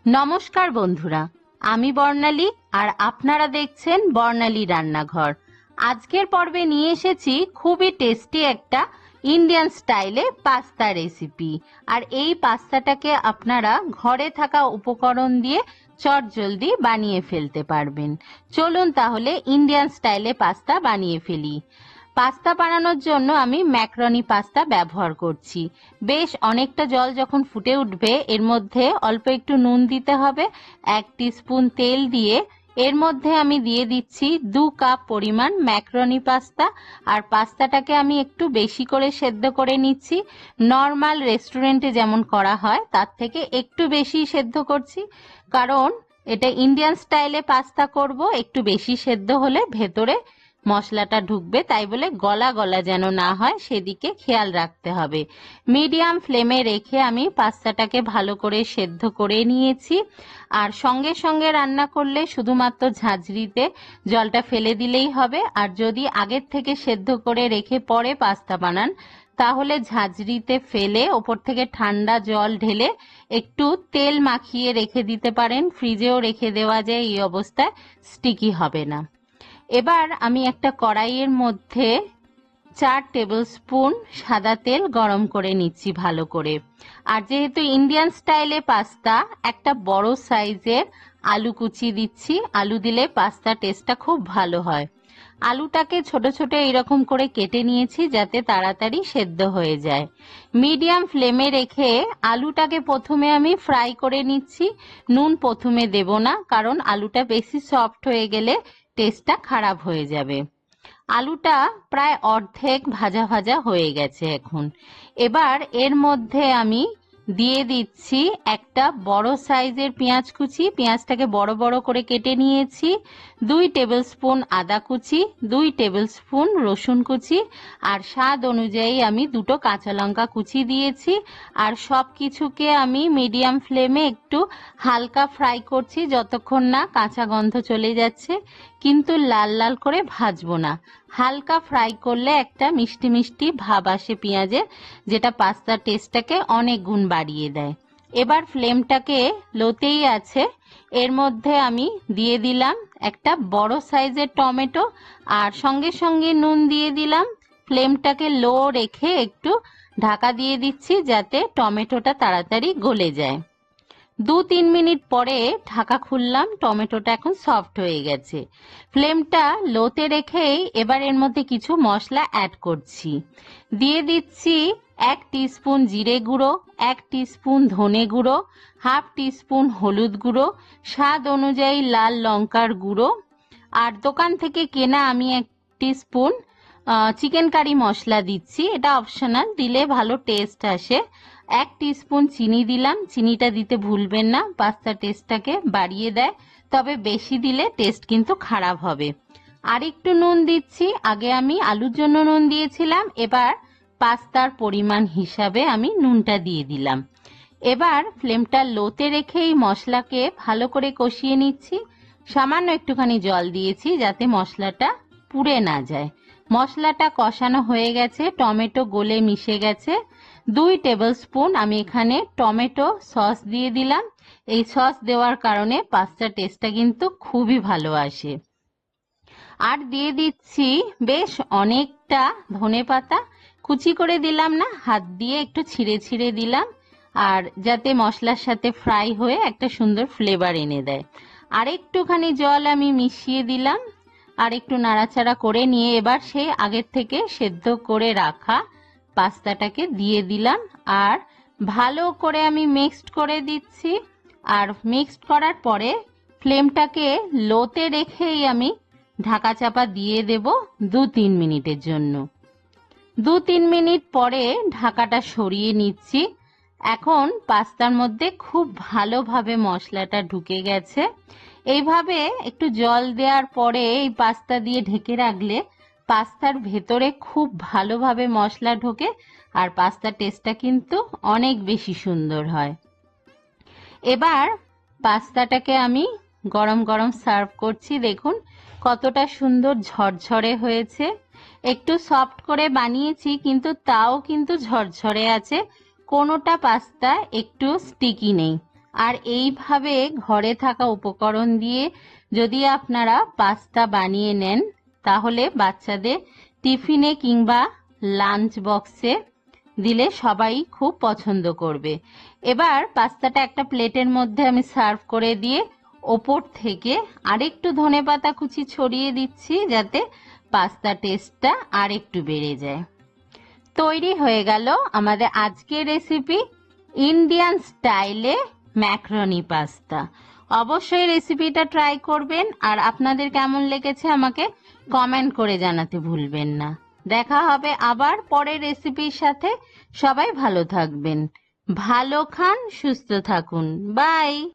নমস্কার বন্ধুরা, আমি বর্ণালী আর আপনারা দেখছেন বর্ণালী রান্নাঘর। আজকের পর্বে নিয়ে এসেছি খুবই টেস্টি একটা ইন্ডিয়ান স্টাইলে পাস্তা রেসিপি। আর এই পাস্তাটাকে আপনারা ঘরে থাকা উপকরণ দিয়ে চটজলদি বানিয়ে ফেলতে পারবেন। চলুন তাহলে ইন্ডিয়ান স্টাইলে পাস্তা বানিয়ে ফেলি। পাস্তা বানানোর জন্য আমি ম্যাকারনি পাস্তা ব্যবহার করছি। বেশ অনেকটা জল যখন ফুটে উঠবে এর মধ্যে অল্প একটু নুন দিতে হবে, 1 টিস্পুন তেল দিয়ে এর মধ্যে আমি দিয়ে দিচ্ছি 2 কাপ পরিমাণ ম্যাকারনি পাস্তা। আর পাস্তাটাকে আমি একটু বেশি করে সেদ্ধ করে নিচ্ছি। নর্মাল রেস্টুরেন্টে যেমন করা হয় তার থেকে একটু বেশি সেদ্ধ করছি, কারণ এটা ইন্ডিয়ান স্টাইলে পাস্তা করব। একটু বেশি সেদ্ধ হলে ভেতরে মশলাটা ঢুকবে, তাই বলে গলা গলা যেন না হয় সেদিকে খেয়াল রাখতে হবে। মিডিয়াম ফ্লেমে রেখে আমি পাস্তাটাকে ভালো করে সেদ্ধ করে নিয়েছি। আর সঙ্গে সঙ্গে রান্না করলে শুধুমাত্র ঝাঁঝরিতে জলটা ফেলে দিলেই হবে। আর যদি আগের থেকে সেদ্ধ করে রেখে পরে পাস্তা বানান তাহলে ঝাঁঝরিতে ফেলে ওপর থেকে ঠান্ডা জল ঢেলে একটু তেল মাখিয়ে রেখে দিতে পারেন। ফ্রিজেও রেখে দেওয়া যায়, এই অবস্থায় স্টিকি হবে না। এবার আমি একটা কড়াইয়ের মধ্যে 4 টেবিল স্পুন সাদা তেল গরম করে নিচ্ছি ভালো করে। আর যেহেতু ইন্ডিয়ান স্টাইলে পাস্তা, একটা বড় সাইজের আলু কুচি দিচ্ছি। আলু দিলে পাস্তা টেস্টটা খুব ভালো হয়। আলুটাকে ছোট ছোট এরকম করে কেটে নিয়েছি যাতে তাড়াতাড়ি সেদ্ধ হয়ে যায়। মিডিয়াম ফ্লেমে রেখে আলুটাকে প্রথমে আমি ফ্রাই করে নিচ্ছি। নুন প্রথমে দেব না, কারণ আলুটা বেশি সফট হয়ে গেলে টেস্টটা খারাপ হয়ে যাবে। আলুটা প্রায় অর্ধেক ভাজা ভাজা হয়ে গেছে এখন। এবার এর মধ্যে আমি দিয়ে দিচ্ছি একটা বড় সাইজের পেঁয়াজ কুচি। পেঁয়াজটাকে বড় বড় করে কেটে নিয়েছি। 2 টেবিল স্পুন আদা কুচি, 2 টেবিল স্পুন রসুন কুচি, আর স্বাদ অনুযায়ী আমি 2টো কাঁচা লঙ্কা কুচি দিয়েছি। আর সব কিছুকে আমি মিডিয়াম ফ্লেমে একটু হালকা ফ্রাই করছি যতক্ষণ না কাঁচা গন্ধ চলে যাচ্ছে, কিন্তু লাল লাল করে ভাজবো না। হালকা ফ্রাই করলে একটা মিষ্টি মিষ্টি ভাব আসে পেঁয়াজের, যেটা পাস্তার টেস্টটাকে অনেক গুণ বাড়িয়ে দেয়। এবার ফ্লেমটাকে লোতেই আছে। এর মধ্যে আমি দিয়ে দিলাম একটা বড় সাইজের টমেটো, আর সঙ্গে সঙ্গে নুন দিয়ে দিলাম। ফ্লেমটাকে লো রেখে একটু ঢাকা দিয়ে দিচ্ছি যাতে টমেটোটা তাড়াতাড়ি গলে যায়। 2-3 মিনিট পরে ঢাকা খুললাম। টমেটোটা এখন সফট হয়ে গেছে। ফ্লেমটা লোতে রেখেই এবার এর মধ্যে কিছু মশলা অ্যাড করছি। দিয়ে দিচ্ছি 1 টিস্পুন জিরে গুঁড়ো, 1 টিস্পুন ধনে গুঁড়ো, হাফ টিস্পুন হলুদ গুঁড়ো, স্বাদ অনুযায়ী লাল লঙ্কার গুঁড়ো, আর দোকান থেকে কেনা আমি 1 টিস্পুন চিকেন কারি মশলা দিচ্ছি। এটা অপশনাল, দিলে ভালো টেস্ট আসে। 1 টিস্পুন চিনি দিলাম। চিনিটা দিতে ভুলবেন না, পাস্তা টেস্টটাকে বাড়িয়ে দেয়, তবে বেশি দিলে টেস্ট কিন্তু খারাপ হবে। আর একটু নুন দিচ্ছি। আগে আমি আলুর জন্য নুন দিয়েছিলাম, এবার পাস্তার পরিমাণ হিসাবে আমি নুনটা দিয়ে দিলাম। এবার ফ্লেমটা লোতে রেখে এই মশলাকে ভালো করে কষিয়ে নিচ্ছি। সামান্য একটুখানি জল দিয়েছি যাতে মশলাটা পুড়ে না যায়। মশলাটা কষানো হয়ে গেছে, টমেটো গলে মিশে গেছে। 2 টেবিল স্পুন আমি এখানে টমেটো সস দিয়ে দিলাম। এই সস দেওয়ার কারণে পাস্তার টেস্টটা কিন্তু খুবই ভালো আসে। আর দিয়ে দিচ্ছি বেশ অনেকটা ধনেপাতা। কুচি করে দিলাম না, হাত দিয়ে একটু ছিঁড়ে ছিঁড়ে দিলাম, আর যাতে মশলার সাথে ফ্রাই হয়ে একটা সুন্দর ফ্লেভার এনে দেয়। আর একটুখানি জল আমি মিশিয়ে দিলাম, আর একটু নাড়াচাড়া করে নিয়ে এবার সেই আগের থেকে সেদ্ধ করে রাখা পাস্তাটাকে দিয়ে দিলাম। আর ভালো করে আমি মিক্সড করে দিচ্ছি। আর মিক্সড করার পরে ফ্লেমটাকে লোতে রেখেই আমি ঢাকা চাপা দিয়ে দেব 2-3 মিনিটের জন্য। 2-3 মিনিট পরে ঢাকাটা সরিয়ে নিচ্ছি। এখন পাস্তার মধ্যে খুব ভালোভাবে মশলাটা ঢুকে গেছে। এইভাবে একটু জল দেওয়ার পরে এই পাস্তা দিয়ে ঢেকে রাখলে পাস্তার ভেতরে খুব ভালোভাবে মশলা ঢোকে, আর পাস্তার টেস্টটা কিন্তু অনেক বেশি সুন্দর হয়। এবার পাস্তাটাকে আমি গরম গরম সার্ভ করছি। দেখুন কতটা সুন্দর ঝরঝরে হয়েছে। একটু সফট করে বানিয়েছি, কিন্তু তাও কিন্তু ঝরঝরে আছে, কোনোটা পাস্তা একটু স্টিকি নেই। আর এইভাবে ঘরে থাকা উপকরণ দিয়ে যদি আপনারা পাস্তা বানিয়ে নেন তাহলে বাচ্চাদের টিফিনে কিংবা লাঞ্চ বক্সে দিলে সবাই খুব পছন্দ করবে। এবার পাস্তাটা একটা প্লেটের মধ্যে আমি সার্ভ করে দিয়ে ওপর থেকে আরেকটু ধনেপাতা কুচি ছড়িয়ে দিচ্ছি যাতে পাস্তা টেস্টটা আরেকটু বেড়ে যায়। তৈরি হয়ে গেল আমাদের আজকের রেসিপি, ইন্ডিয়ান স্টাইলে ম্যাকারনি পাস্তা। অবশ্যই রেসিপিটা ট্রাই করবেন আর আপনাদের কেমন লেগেছে আমাকে কমেন্ট করে জানাতে ভুলবেন না। দেখা হবে আবার পরের রেসিপির সাথে। সবাই ভালো থাকবেন, ভালো খান, সুস্থ থাকুন। বাই।